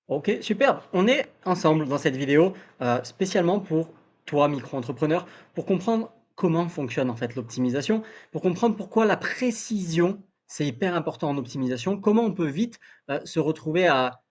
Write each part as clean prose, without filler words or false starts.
OK, superbe. On est ensemble dans cette vidéo, spécialement pour toi, micro-entrepreneur, pour comprendre comment fonctionne en fait l'optimisation, pour comprendre pourquoi la précision, c'est hyper important en optimisation, comment on peut vite, se retrouver à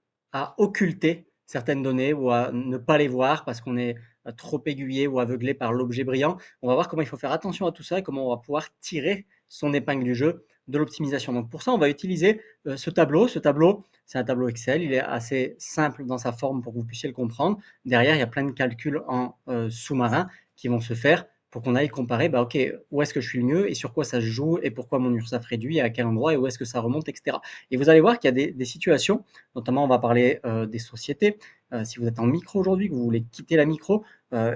occulter certaines données ou à ne pas les voir parce qu'on est, trop aiguillé ou aveuglé par l'objet brillant. On va voir comment il faut faire attention à tout ça et comment on va pouvoir tirer son épingle du jeu de l'optimisation. Donc pour ça, on va utiliser, ce tableau. Ce tableau, c'est un tableau Excel, il est assez simple dans sa forme pour que vous puissiez le comprendre. Derrière, il y a plein de calculs en sous-marin qui vont se faire pour qu'on aille comparer, bah, OK, où est-ce que je suis le mieux et sur quoi ça se joue et pourquoi mon URSAF réduit et à quel endroit et où est-ce que ça remonte, etc. Et vous allez voir qu'il y a des situations, notamment on va parler des sociétés. Si vous êtes en micro aujourd'hui, que vous voulez quitter la micro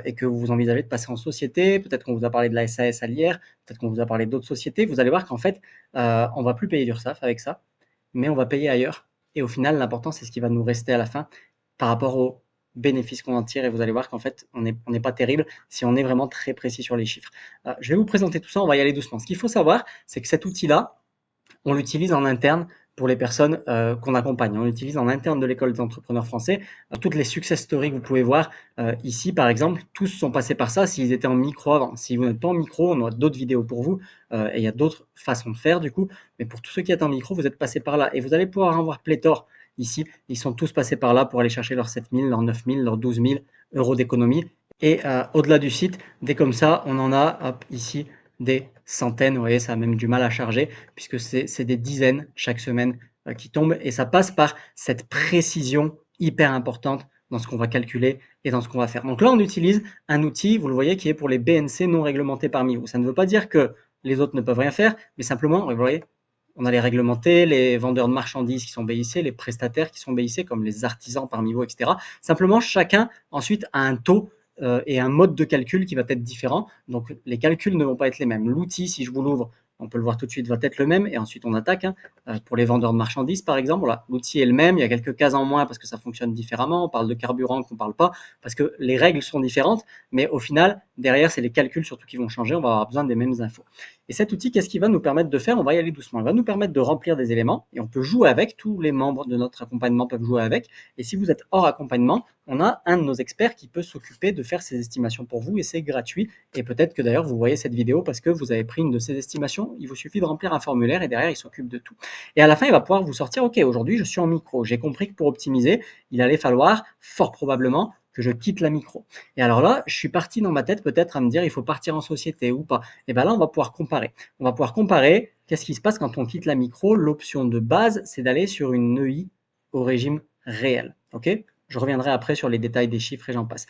et que vous envisagez de passer en société, peut-être qu'on vous a parlé de la SAS à l'IR, peut-être qu'on vous a parlé d'autres sociétés, vous allez voir qu'en fait, on ne va plus payer d'URSSAF avec ça, mais on va payer ailleurs. Et au final, l'important, c'est ce qui va nous rester à la fin par rapport aux bénéfices qu'on en tire. Et vous allez voir qu'en fait, on n'est pas terrible si on est vraiment très précis sur les chiffres. Je vais vous présenter tout ça, on va y aller doucement. Ce qu'il faut savoir, c'est que cet outil-là, on l'utilise en interne pour les personnes qu'on accompagne. On l'utilise en interne de l'école des entrepreneurs français. Toutes les success stories que vous pouvez voir ici, par exemple, tous sont passés par ça s'ils étaient en micro avant. Si vous n'êtes pas en micro, on aura d'autres vidéos pour vous et il y a d'autres façons de faire du coup. Mais pour tous ceux qui êtes en micro, vous êtes passés par là et vous allez pouvoir en voir pléthore ici. Ils sont tous passés par là pour aller chercher leurs 7 000, leurs 9 000, leurs 12 000 euros d'économie. Et au-delà du site, dès comme ça, on en a hop, ici des centaines. Vous voyez, ça a même du mal à charger puisque c'est des dizaines chaque semaine qui tombent et ça passe par cette précision hyper importante dans ce qu'on va calculer et dans ce qu'on va faire. Donc là, on utilise un outil, vous le voyez, qui est pour les BNC non réglementés parmi vous. Ça ne veut pas dire que les autres ne peuvent rien faire, mais simplement, vous voyez, on a les réglementés, les vendeurs de marchandises qui sont BIC, les prestataires qui sont BIC, comme les artisans parmi vous, etc. Simplement, chacun ensuite a un taux et un mode de calcul qui va être différent. Donc, les calculs ne vont pas être les mêmes. L'outil, si je vous l'ouvre, on peut le voir tout de suite, va être le même. Et ensuite, on attaque. Pour les vendeurs de marchandises, par exemple, voilà, l'outil est le même. Il y a quelques cases en moins parce que ça fonctionne différemment. On parle de carburant qu'on ne parle pas parce que les règles sont différentes. Mais au final, derrière, c'est les calculs surtout qui vont changer. On va avoir besoin des mêmes infos. Et cet outil, qu'est-ce qu'il va nous permettre de faire? On va y aller doucement. Il va nous permettre de remplir des éléments et on peut jouer avec. Tous les membres de notre accompagnement peuvent jouer avec. Et si vous êtes hors accompagnement, on a un de nos experts qui peut s'occuper de faire ces estimations pour vous et c'est gratuit. Et peut-être que d'ailleurs vous voyez cette vidéo parce que vous avez pris une de ces estimations. Il vous suffit de remplir un formulaire et derrière il s'occupe de tout. Et à la fin, il va pouvoir vous sortir, OK, aujourd'hui je suis en micro. J'ai compris que pour optimiser, il allait falloir fort probablement que je quitte la micro. Et alors là, je suis parti dans ma tête peut-être à me dire il faut partir en société ou pas. Et bien là, on va pouvoir comparer. On va pouvoir comparer qu'est-ce qui se passe quand on quitte la micro. L'option de base, c'est d'aller sur une EI au régime réel. OK? Je reviendrai après sur les détails des chiffres et j'en passe.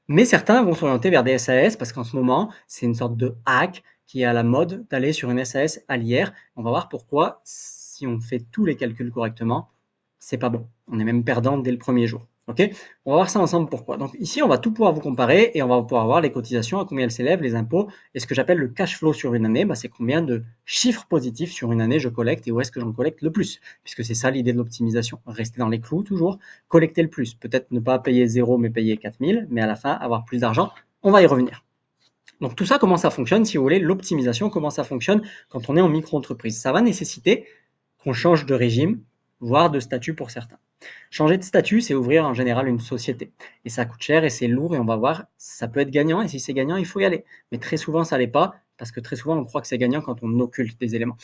Mais certains vont s'orienter vers des SAS parce qu'en ce moment, c'est une sorte de hack qui est à la mode d'aller sur une SAS à l'IR. On va voir pourquoi, si on fait tous les calculs correctement, c'est pas bon. On est même perdant dès le premier jour. Ok? On va voir ça ensemble pourquoi. Donc ici, on va tout pouvoir vous comparer et on va pouvoir voir les cotisations, à combien elles s'élèvent, les impôts et ce que j'appelle le cash flow sur une année, bah, c'est combien de chiffres positifs sur une année je collecte et où est-ce que j'en collecte le plus. Puisque c'est ça l'idée de l'optimisation. Rester dans les clous toujours, collecter le plus. Peut-être ne pas payer 0 mais payer 4000, mais à la fin avoir plus d'argent. On va y revenir. Donc tout ça, comment ça fonctionne, si vous voulez, l'optimisation, comment ça fonctionne quand on est en micro-entreprise. Ça va nécessiter qu'on change de régime, voire de statut pour certains. Changer de statut, c'est ouvrir en général une société. Et ça coûte cher et c'est lourd et on va voir, ça peut être gagnant et si c'est gagnant, il faut y aller. Mais très souvent, ça l'est pas parce que très souvent, on croit que c'est gagnant quand on occulte des éléments.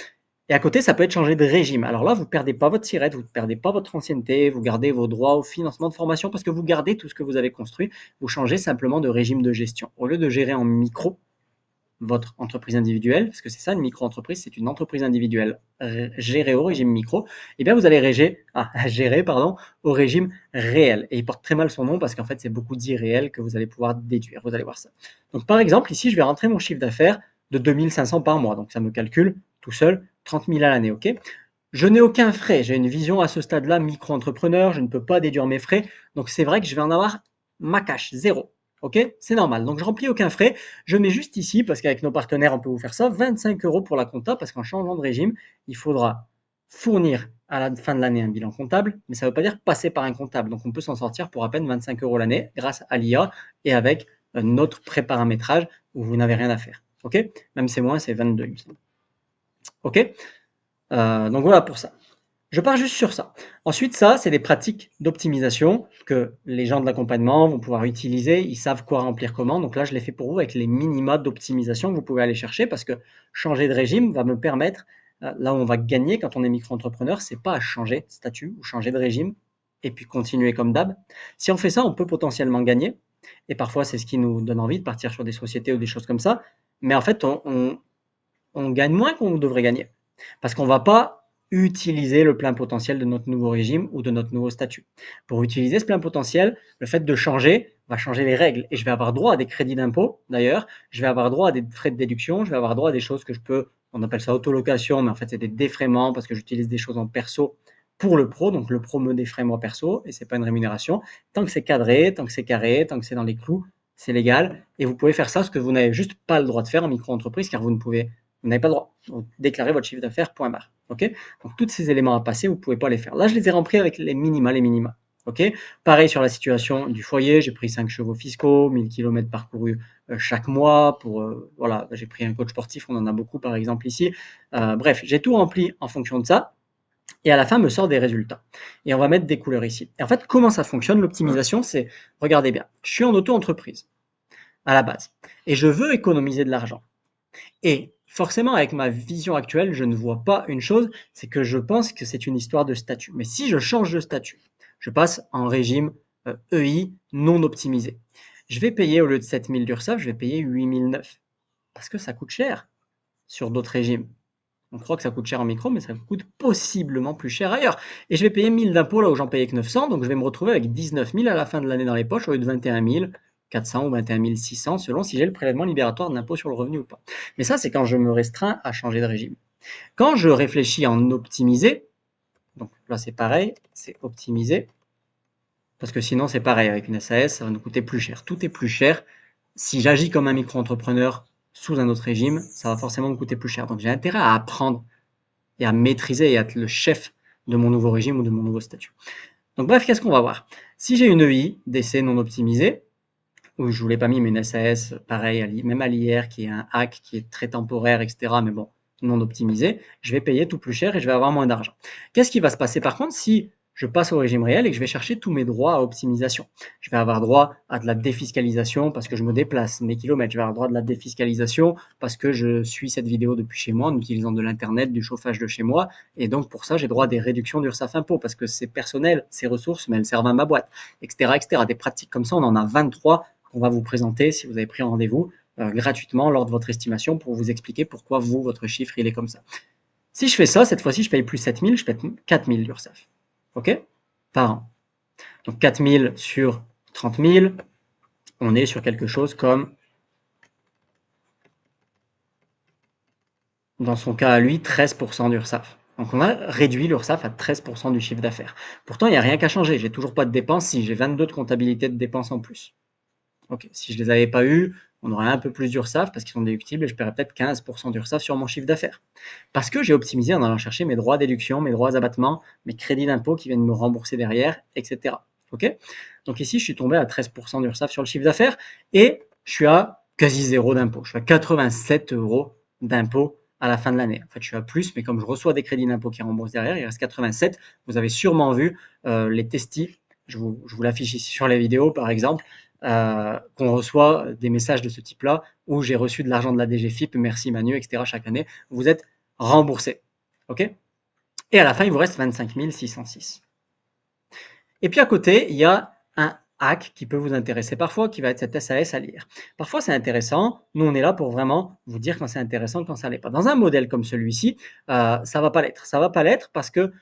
Et à côté, ça peut être changer de régime. Alors là, vous ne perdez pas votre SIRET, vous ne perdez pas votre ancienneté, vous gardez vos droits au financement de formation parce que vous gardez tout ce que vous avez construit. Vous changez simplement de régime de gestion. Au lieu de gérer en micro, votre entreprise individuelle, parce que c'est ça une micro-entreprise, c'est une entreprise individuelle gérée au régime micro, et bien vous allez gérer au régime réel. Et il porte très mal son nom parce qu'en fait c'est beaucoup d'irréels que vous allez pouvoir déduire. Vous allez voir ça. Donc par exemple, ici je vais rentrer mon chiffre d'affaires de 2500 par mois. Donc ça me calcule tout seul 30 000 à l'année. Ok. Je n'ai aucun frais. J'ai une vision à ce stade-là micro-entrepreneur. Je ne peux pas déduire mes frais. Donc c'est vrai que je vais en avoir ma cash, zéro. Ok, c'est normal. Donc je remplis aucun frais. Je mets juste ici, parce qu'avec nos partenaires, on peut vous faire ça, 25 euros pour la compta, parce qu'en changeant de régime, il faudra fournir à la fin de l'année un bilan comptable, mais ça ne veut pas dire passer par un comptable. Donc on peut s'en sortir pour à peine 25 euros l'année grâce à l'IA et avec notre pré-paramétrage où vous n'avez rien à faire. Ok, même c'est moins, c'est 22, il me semble. Ok, donc voilà pour ça. Je pars juste sur ça. Ensuite, ça, c'est des pratiques d'optimisation que les gens de l'accompagnement vont pouvoir utiliser. Ils savent quoi remplir comment. Donc là, je l'ai fait pour vous avec les minima d'optimisation que vous pouvez aller chercher parce que changer de régime va me permettre, là où on va gagner quand on est micro-entrepreneur, c'est pas à changer de statut ou changer de régime et puis continuer comme d'hab. Si on fait ça, on peut potentiellement gagner. Et parfois, c'est ce qui nous donne envie de partir sur des sociétés ou des choses comme ça. Mais en fait, on gagne moins qu'on devrait gagner. Parce qu'on ne va pas utiliser le plein potentiel de notre nouveau régime ou de notre nouveau statut. Pour utiliser ce plein potentiel, le fait de changer va changer les règles et je vais avoir droit à des crédits d'impôt d'ailleurs, je vais avoir droit à des frais de déduction, je vais avoir droit à des choses que je peux, on appelle ça autolocation, mais en fait c'est des défraiements parce que j'utilise des choses en perso pour le pro, donc le pro me défraie moi perso et c'est pas une rémunération. Tant que c'est cadré, tant que c'est carré, tant que c'est dans les clous, c'est légal et vous pouvez faire ça, ce que vous n'avez juste pas le droit de faire en micro-entreprise car vous n'avez pas le droit. Donc, déclarez votre chiffre d'affaires, point barre. Okay, donc, tous ces éléments à passer, vous ne pouvez pas les faire. Là, je les ai remplis avec les minima, Okay, pareil sur la situation du foyer, j'ai pris 5 chevaux fiscaux, 1000 km parcourus chaque mois. Voilà, j'ai pris un coach sportif, on en a beaucoup par exemple ici. Bref, j'ai tout rempli en fonction de ça. Et à la fin, me sort des résultats. Et on va mettre des couleurs ici. Et en fait, comment ça fonctionne l'optimisation? C'est, regardez bien, je suis en auto-entreprise à la base et je veux économiser de l'argent. Et forcément, avec ma vision actuelle, je ne vois pas une chose, c'est que je pense que c'est une histoire de statut. Mais si je change de statut, je passe en régime EI non optimisé. Je vais payer, au lieu de 7 000 d'URSSAF, je vais payer 8 900. Parce que ça coûte cher sur d'autres régimes. On croit que ça coûte cher en micro, mais ça coûte possiblement plus cher ailleurs. Et je vais payer 1000 d'impôts là où j'en payais que 900, donc je vais me retrouver avec 19 000 à la fin de l'année dans les poches au lieu de 21 400 ou 21 600 selon si j'ai le prélèvement libératoire de l'impôt sur le revenu ou pas. Mais ça, c'est quand je me restreins à changer de régime. Quand je réfléchis en optimiser, donc là c'est pareil, c'est optimiser, parce que sinon c'est pareil, avec une SAS, ça va nous coûter plus cher. Tout est plus cher. Si j'agis comme un micro-entrepreneur sous un autre régime, ça va forcément me coûter plus cher. Donc j'ai intérêt à apprendre et à maîtriser et à être le chef de mon nouveau régime ou de mon nouveau statut. Donc bref, qu'est-ce qu'on va voir? Si j'ai une EI, décès non optimisé, où je ne vous l'ai pas mis, mais une SAS, pareil, même à l'IR, qui est un hack, qui est très temporaire, etc., mais bon, non optimisé, je vais payer tout plus cher et je vais avoir moins d'argent. Qu'est-ce qui va se passer par contre si je passe au régime réel et que je vais chercher tous mes droits à optimisation? Je vais avoir droit à de la défiscalisation parce que je me déplace mes kilomètres. Je vais avoir droit à de la défiscalisation parce que je suis cette vidéo depuis chez moi en utilisant de l'internet, du chauffage de chez moi. Et donc pour ça, j'ai droit à des réductions d'URSSAF impôt parce que c'est personnel, ces ressources, mais elles servent à ma boîte, etc., etc. Des pratiques comme ça, on en a 23 qu'on va vous présenter si vous avez pris un rendez-vous gratuitement lors de votre estimation pour vous expliquer pourquoi vous, votre chiffre, il est comme ça. Si je fais ça, cette fois-ci, je paye plus 7 000, je paye 4 000 d'URSSAF. OK? Par an. Donc 4 000 sur 30 000, on est sur quelque chose comme, dans son cas à lui, 13% d'URSSAF. Donc on a réduit l'URSSAF à 13% du chiffre d'affaires. Pourtant, il n'y a rien qu'à changer. J'ai toujours pas de dépenses si j'ai 22 de comptabilité de dépenses en plus. Ok, si je ne les avais pas eus, on aurait un peu plus d'URSSAF parce qu'ils sont déductibles et je paierais peut-être 15% d'URSSAF sur mon chiffre d'affaires. Parce que j'ai optimisé en allant chercher mes droits d'éduction, mes droits d'abattement, mes crédits d'impôt qui viennent me rembourser derrière, etc. Ok, donc ici, je suis tombé à 13% d'URSSAF sur le chiffre d'affaires et je suis à quasi zéro d'impôt. Je suis à 87 euros d'impôt à la fin de l'année. En fait, je suis à plus, mais comme je reçois des crédits d'impôt qui remboursent derrière, il reste 87. Vous avez sûrement vu les testis. Je vous l'affiche ici sur la vidéo, par exemple. Qu'on reçoit des messages de ce type-là, où j'ai reçu de l'argent de la DGFIP, merci Manu, etc. chaque année, vous êtes remboursé. OK? Et à la fin, il vous reste 25 606. Et puis à côté, il y a un hack qui peut vous intéresser parfois, qui va être cette SAS à lire. Parfois, c'est intéressant. Nous, on est là pour vraiment vous dire quand c'est intéressant, quand ça l'est pas. Dans un modèle comme celui-ci, ça va pas l'être. Ça va pas l'être parce que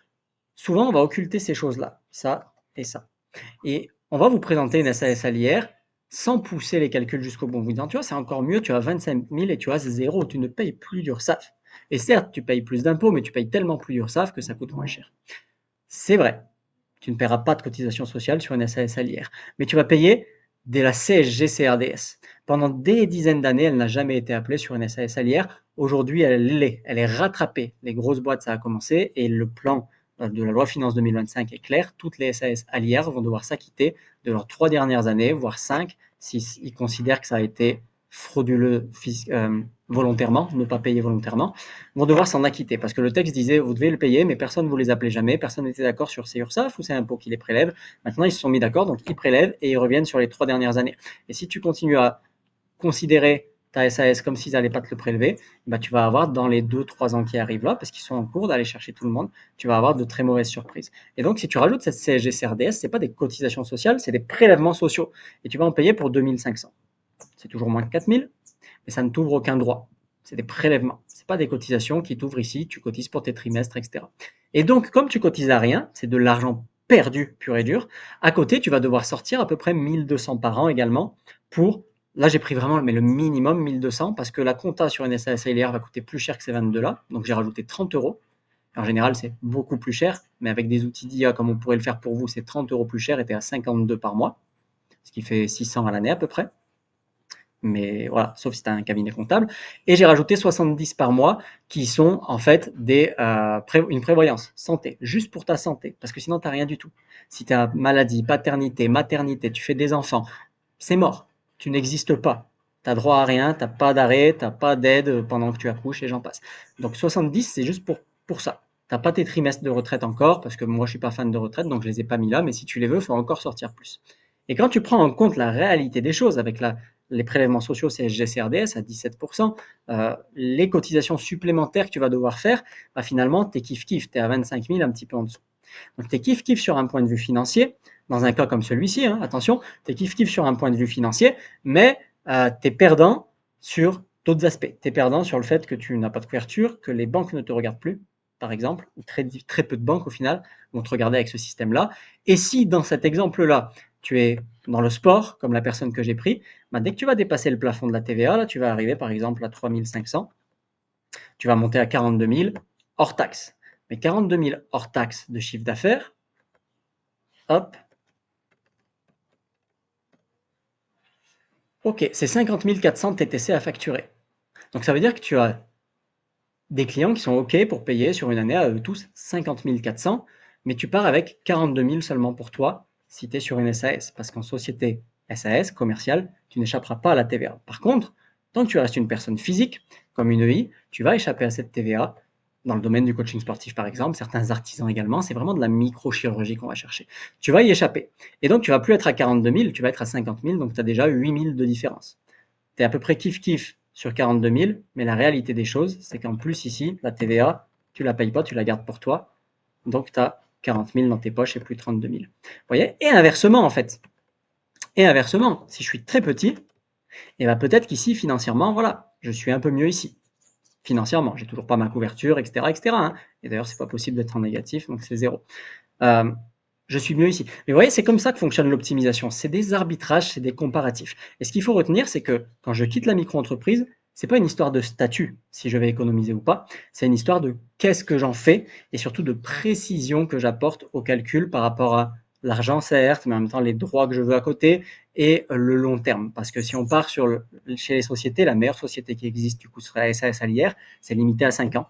souvent, on va occulter ces choses-là, ça et ça. Et on va vous présenter une SAS à l'IR sans pousser les calculs jusqu'au bout. Vous disant, tu vois, c'est encore mieux, tu as 25 000 et tu as zéro, tu ne payes plus d'URSSAF. Et certes, tu payes plus d'impôts, mais tu payes tellement plus d'URSSAF que ça coûte moins cher. C'est vrai, tu ne paieras pas de cotisation sociale sur une SAS à l'IR, mais tu vas payer de la CSG-CRDS. Pendant des dizaines d'années, elle n'a jamais été appelée sur une SAS à l'IR. Aujourd'hui, elle est rattrapée. Les grosses boîtes, ça a commencé, et le plan de la loi Finance 2025 est clair. Toutes les SAS à l'IR vont devoir s'acquitter de leurs 3 dernières années, voire 5, s'ils considèrent que ça a été frauduleux volontairement, ne pas payer volontairement, vont devoir s'en acquitter. Parce que le texte disait, vous devez le payer, mais personne ne vous les appelait jamais, personne n'était d'accord sur c'est URSSAF ou c'est impôt qui les prélève. Maintenant, ils se sont mis d'accord, donc ils prélèvent et ils reviennent sur les 3 dernières années. Et si tu continues à considérer ta SAS comme s'ils n'allaient pas te le prélever, bah, tu vas avoir dans les 2-3 ans qui arrivent là, parce qu'ils sont en cours d'aller chercher tout le monde, tu vas avoir de très mauvaises surprises. Et donc, si tu rajoutes cette CSG CRDS, ce n'est pas des cotisations sociales, c'est des prélèvements sociaux. Et tu vas en payer pour 2500. C'est toujours moins que 4000, mais ça ne t'ouvre aucun droit. C'est des prélèvements. Ce n'est pas des cotisations qui t'ouvrent ici, tu cotises pour tes trimestres, etc. Et donc, comme tu cotises à rien, c'est de l'argent perdu pur et dur, à côté, tu vas devoir sortir à peu près 1200 par an également pour. Là, j'ai pris vraiment mais le minimum 1200 parce que la compta sur une SAS ALR va coûter plus cher que ces 22 là. Donc, j'ai rajouté 30 euros. En général, c'est beaucoup plus cher, mais avec des outils d'IA comme on pourrait le faire pour vous, c'est 30 euros plus cher et tu es à 52 par mois, ce qui fait 600 à l'année à peu près. Mais voilà, sauf si tu as un cabinet comptable. Et j'ai rajouté 70 par mois qui sont en fait une prévoyance santé, juste pour ta santé, parce que sinon, tu n'as rien du tout. Si tu as maladie, paternité, maternité, tu fais des enfants, c'est mort. Tu n'existes pas. Tu as droit à rien, tu n'as pas d'arrêt, tu n'as pas d'aide pendant que tu accouches et j'en passe. Donc 70, c'est juste pour ça. Tu n'as pas tes trimestres de retraite encore, parce que moi, je ne suis pas fan de retraite, donc je ne les ai pas mis là, mais si tu les veux, il faut encore sortir plus. Et quand tu prends en compte la réalité des choses avec les prélèvements sociaux CSG CRDS à 17%, les cotisations supplémentaires que tu vas devoir faire, bah finalement, tu es kiff-kiff, tu es à 25 000, un petit peu en dessous. Donc, tu es kiff-kiff sur un point de vue financier, dans un cas comme celui-ci, hein, attention, tu es kiff-kiff sur un point de vue financier, mais tu es perdant sur d'autres aspects. Tu es perdant sur le fait que tu n'as pas de couverture, que les banques ne te regardent plus, par exemple, ou très peu de banques au final vont te regarder avec ce système-là. Et si dans cet exemple-là, tu es dans le sport, comme la personne que j'ai pris, bah, dès que tu vas dépasser le plafond de la TVA, là, tu vas arriver par exemple à 3 500, tu vas monter à 42 000 hors taxe. Mais 42 000 hors taxe de chiffre d'affaires, hop, ok, c'est 50 400 TTC à facturer. Donc ça veut dire que tu as des clients qui sont ok pour payer sur une année à eux tous 50 400, mais tu pars avec 42 000 seulement pour toi si tu es sur une SAS. Parce qu'en société SAS, commerciale, tu n'échapperas pas à la TVA. Par contre, tant que tu restes une personne physique, comme une EI, tu vas échapper à cette TVA. Dans le domaine du coaching sportif, par exemple, certains artisans également, c'est vraiment de la microchirurgie qu'on va chercher. Tu vas y échapper. Et donc, tu vas plus être à 42 000, tu vas être à 50 000, donc tu as déjà 8 000 de différence. Tu es à peu près kiff-kiff sur 42 000, mais la réalité des choses, c'est qu'en plus ici, la TVA, tu la payes pas, tu la gardes pour toi, donc tu as 40 000 dans tes poches et plus 32 000. Vous voyez? Et inversement, en fait. Et inversement, si je suis très petit, et bien peut-être qu'ici, financièrement, voilà, je suis un peu mieux ici. Financièrement, j'ai toujours pas ma couverture, etc. etc. hein. Et d'ailleurs, c'est pas possible d'être en négatif, donc c'est zéro. Je suis mieux ici. Mais vous voyez, c'est comme ça que fonctionne l'optimisation. C'est des arbitrages, c'est des comparatifs. Et ce qu'il faut retenir, c'est que quand je quitte la micro-entreprise, c'est pas une histoire de statut, si je vais économiser ou pas. C'est une histoire de qu'est-ce que j'en fais et surtout de précision que j'apporte au calcul par rapport à l'argent, certes, mais en même temps les droits que je veux à côté et le long terme. Parce que si on part chez les sociétés, la meilleure société qui existe, du coup, serait la SAS à l'IR, c'est limité à 5 ans.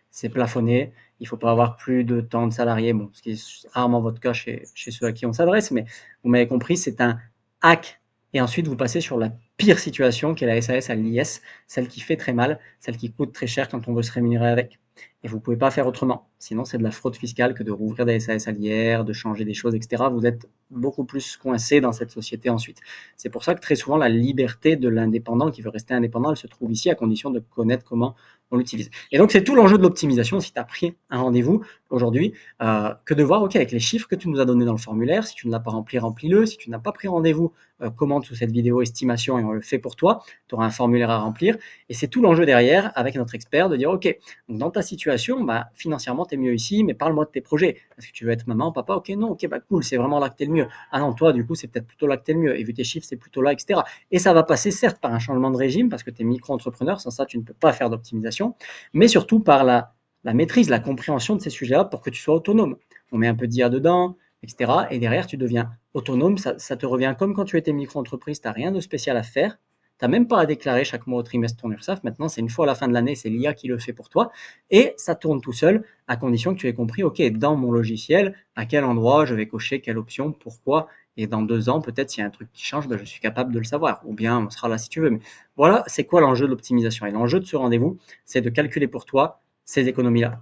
C'est plafonné. Il ne faut pas avoir plus de temps de salarié, bon, ce qui est rarement votre cas chez ceux à qui on s'adresse, mais vous m'avez compris, c'est un hack. Et ensuite, vous passez sur la pire situation qui est la SAS à l'IS, celle qui fait très mal, celle qui coûte très cher quand on veut se rémunérer avec. Et vous ne pouvez pas faire autrement. Sinon, c'est de la fraude fiscale que de rouvrir des SAS à l'IR, de changer des choses, etc. Vous êtes beaucoup plus coincé dans cette société ensuite. C'est pour ça que très souvent, la liberté de l'indépendant qui veut rester indépendant, elle se trouve ici à condition de connaître comment on l'utilise. Et donc, c'est tout l'enjeu de l'optimisation si tu as pris un rendez-vous aujourd'hui, que de voir, OK, avec les chiffres que tu nous as donnés dans le formulaire, si tu ne l'as pas rempli, remplis-le. Si tu n'as pas pris rendez-vous, commente sous cette vidéo estimation et on le fait pour toi. Tu auras un formulaire à remplir. Et c'est tout l'enjeu derrière, avec notre expert, de dire, OK, donc dans ta situation, bah, financièrement, tu es mieux ici, mais parle-moi de tes projets. Est-ce que tu veux être maman, papa? OK, non, OK, bah cool, c'est vraiment là que tu es le mieux. Ah non, toi, du coup, c'est peut-être plutôt là que tu es le mieux. Et vu tes chiffres, c'est plutôt là, etc. Et ça va passer, certes, par un changement de régime, parce que tu es micro-entrepreneur. Sans ça, tu ne peux pas faire d'optimisation, mais surtout par la maîtrise, la compréhension de ces sujets-là pour que tu sois autonome. On met un peu d'IA dedans, etc. Et derrière, tu deviens autonome. Ça te revient comme quand tu étais micro-entreprise, tu n'as rien de spécial à faire. Tu n'as même pas à déclarer chaque mois au trimestre ton URSSAF. Maintenant, c'est une fois à la fin de l'année, c'est l'IA qui le fait pour toi. Et ça tourne tout seul, à condition que tu aies compris, OK, dans mon logiciel, à quel endroit je vais cocher quelle option, pourquoi. Et dans 2 ans, peut-être, s'il y a un truc qui change, ben, je suis capable de le savoir. Ou bien, on sera là si tu veux. Mais voilà, c'est quoi l'enjeu de l'optimisation? Et l'enjeu de ce rendez-vous, c'est de calculer pour toi ces économies-là.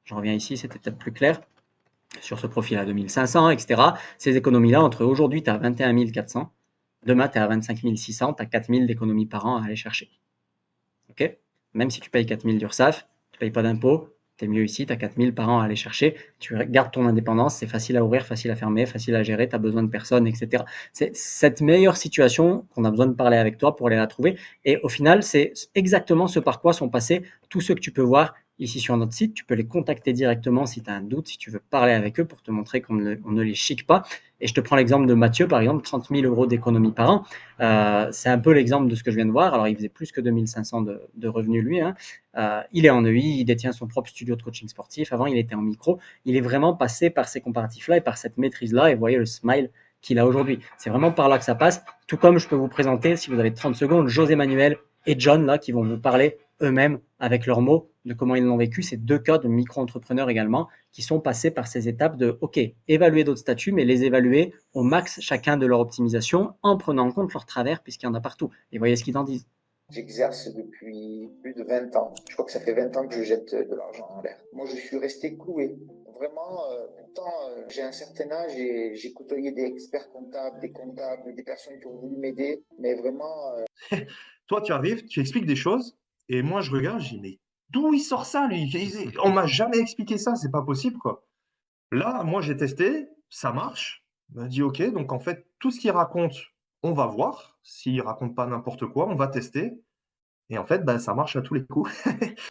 Je reviens ici, c'était peut-être plus clair sur ce profil à 2500, etc. Ces économies-là, entre aujourd'hui, tu as 21 400, demain, tu es à 25 600, tu as 4 000 d'économies par an à aller chercher. OK? Même si tu payes 4 000 d'URSSAF, tu ne payes pas d'impôts, tu es mieux ici, tu as 4 000 par an à aller chercher, tu gardes ton indépendance, c'est facile à ouvrir, facile à fermer, facile à gérer, tu as besoin de personne, etc. C'est cette meilleure situation qu'on a besoin de parler avec toi pour aller la trouver. Et au final, c'est exactement ce par quoi sont passés tous ceux que tu peux voir ici sur notre site. Tu peux les contacter directement si tu as un doute, si tu veux parler avec eux pour te montrer qu'on ne les chique pas. Et je te prends l'exemple de Mathieu, par exemple, 30 000 euros d'économie par an. C'est un peu l'exemple de ce que je viens de voir. Alors, il faisait plus que 2500 de revenus, lui. Hein. Il est en EI, il détient son propre studio de coaching sportif. Avant, il était en micro. Il est vraiment passé par ces comparatifs-là et par cette maîtrise-là. Et vous voyez le smile qu'il a aujourd'hui. C'est vraiment par là que ça passe. Tout comme je peux vous présenter, si vous avez 30 secondes, José Manuel et John, là, qui vont vous parler eux-mêmes avec leurs mots de comment ils l'ont vécu. C'est 2 cas de micro-entrepreneurs également qui sont passés par ces étapes de, OK, évaluer d'autres statuts, mais les évaluer au max chacun de leur optimisation en prenant en compte leurs travers puisqu'il y en a partout. Et voyez ce qu'ils en disent. J'exerce depuis plus de 20 ans. Je crois que ça fait 20 ans que je jette de l'argent en l'air. Moi, je suis resté cloué. Vraiment, pourtant, j'ai un certain âge et j'ai côtoyé des experts comptables, des personnes qui ont voulu m'aider. Mais vraiment, Toi, tu arrives, tu expliques des choses, et moi, je regarde, je dis, mais d'où il sort ça, lui? On m'a jamais expliqué ça, c'est pas possible, quoi. Là, moi, j'ai testé, ça marche. On m'a dit, OK, donc en fait, tout ce qu'il raconte, on va voir. S'il raconte pas n'importe quoi, on va tester. Et en fait, bah, ça marche à tous les coups.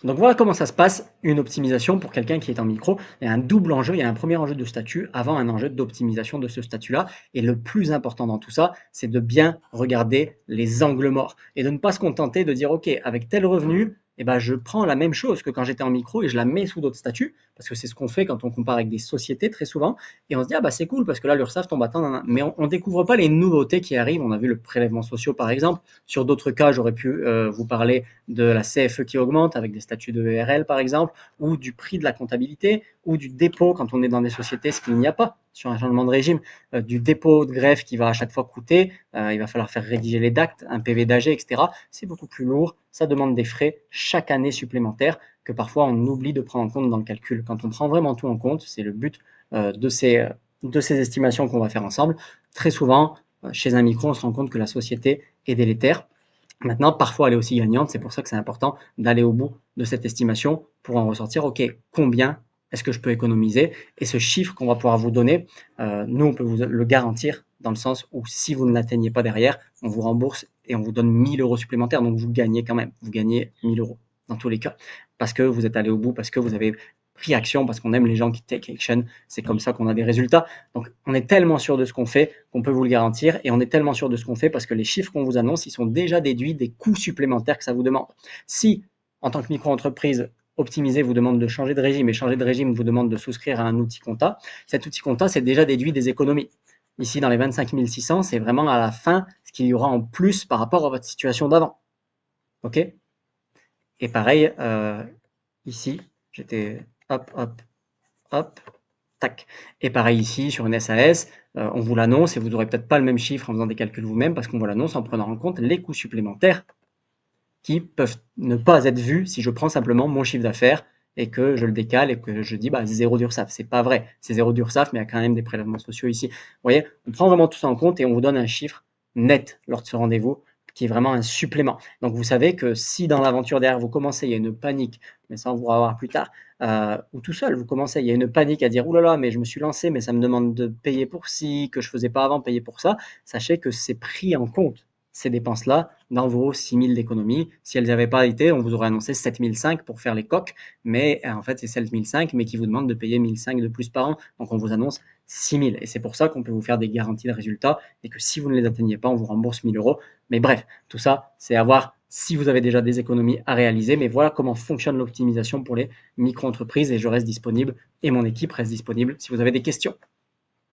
Donc voilà comment ça se passe, une optimisation pour quelqu'un qui est en micro. Il y a un double enjeu, il y a un premier enjeu de statut avant un enjeu d'optimisation de ce statut-là. Et le plus important dans tout ça, c'est de bien regarder les angles morts et de ne pas se contenter de dire, OK, avec tel revenu, eh ben, je prends la même chose que quand j'étais en micro et je la mets sous d'autres statuts, parce que c'est ce qu'on fait quand on compare avec des sociétés très souvent. Et on se dit, ah bah c'est cool, parce que là, l'URSSAF tombe à temps, mais on ne découvre pas les nouveautés qui arrivent. On a vu le prélèvement social, par exemple. Sur d'autres cas, j'aurais pu vous parler de la CFE qui augmente avec des statuts de ERL par exemple, ou du prix de la comptabilité, ou du dépôt quand on est dans des sociétés, ce qu'il n'y a pas sur un changement de régime, du dépôt de greffe qui va à chaque fois coûter, il va falloir faire rédiger les DACT, un PV d'AG, etc. C'est beaucoup plus lourd, ça demande des frais chaque année supplémentaires que parfois on oublie de prendre en compte dans le calcul. Quand on prend vraiment tout en compte, c'est le but de ces estimations qu'on va faire ensemble. Très souvent, chez un micro, on se rend compte que la société est délétère. Maintenant, parfois, elle est aussi gagnante. C'est pour ça que c'est important d'aller au bout de cette estimation pour en ressortir, OK, combien est-ce que je peux économiser? Et ce chiffre qu'on va pouvoir vous donner, nous, on peut vous le garantir dans le sens où si vous ne l'atteignez pas derrière, on vous rembourse et on vous donne 1000 euros supplémentaires. Donc, vous gagnez quand même. Vous gagnez 1000 euros dans tous les cas parce que vous êtes allé au bout, parce que vous avez pris action, parce qu'on aime les gens qui take action. C'est comme ça qu'on a des résultats. Donc, on est tellement sûr de ce qu'on fait qu'on peut vous le garantir et on est tellement sûr de ce qu'on fait parce que les chiffres qu'on vous annonce, ils sont déjà déduits des coûts supplémentaires que ça vous demande. Si, en tant que micro-entreprise, Optimiser vous demande de changer de régime et changer de régime vous demande de souscrire à un outil compta, cet outil compta, c'est déjà déduit des économies. Ici, dans les 25 600, c'est vraiment à la fin ce qu'il y aura en plus par rapport à votre situation d'avant. OK? Et pareil, ici, j'étais hop, hop, hop, tac. Et pareil ici, sur une SAS, on vous l'annonce et vous n'aurez peut-être pas le même chiffre en faisant des calculs vous-même parce qu'on vous l'annonce en prenant en compte les coûts supplémentaires qui peuvent ne pas être vus si je prends simplement mon chiffre d'affaires et que je le décale et que je dis bah, 0 d'URSSAF. C'est pas vrai, c'est 0 d'URSSAF, mais il y a quand même des prélèvements sociaux ici. Vous voyez, on prend vraiment tout ça en compte et on vous donne un chiffre net lors de ce rendez-vous qui est vraiment un supplément. Donc vous savez que si dans l'aventure derrière vous commencez, il y a une panique, mais ça on va voir plus tard, ou tout seul, vous commencez, il y a une panique à dire oh là là, mais je me suis lancé, mais ça me demande de payer pour ci, que je faisais pas avant, payer pour ça, sachez que c'est pris en compte ces dépenses-là dans vos 6 000 d'économie. Si elles n'avaient pas été, on vous aurait annoncé 7 500 pour faire les coques, mais en fait, c'est 7 500, mais qui vous demande de payer 1 500 de plus par an. Donc, on vous annonce 6 000. Et c'est pour ça qu'on peut vous faire des garanties de résultats et que si vous ne les atteignez pas, on vous rembourse 1 000 euros. Mais bref, tout ça, c'est à voir si vous avez déjà des économies à réaliser. Mais voilà comment fonctionne l'optimisation pour les micro-entreprises et je reste disponible et mon équipe reste disponible si vous avez des questions.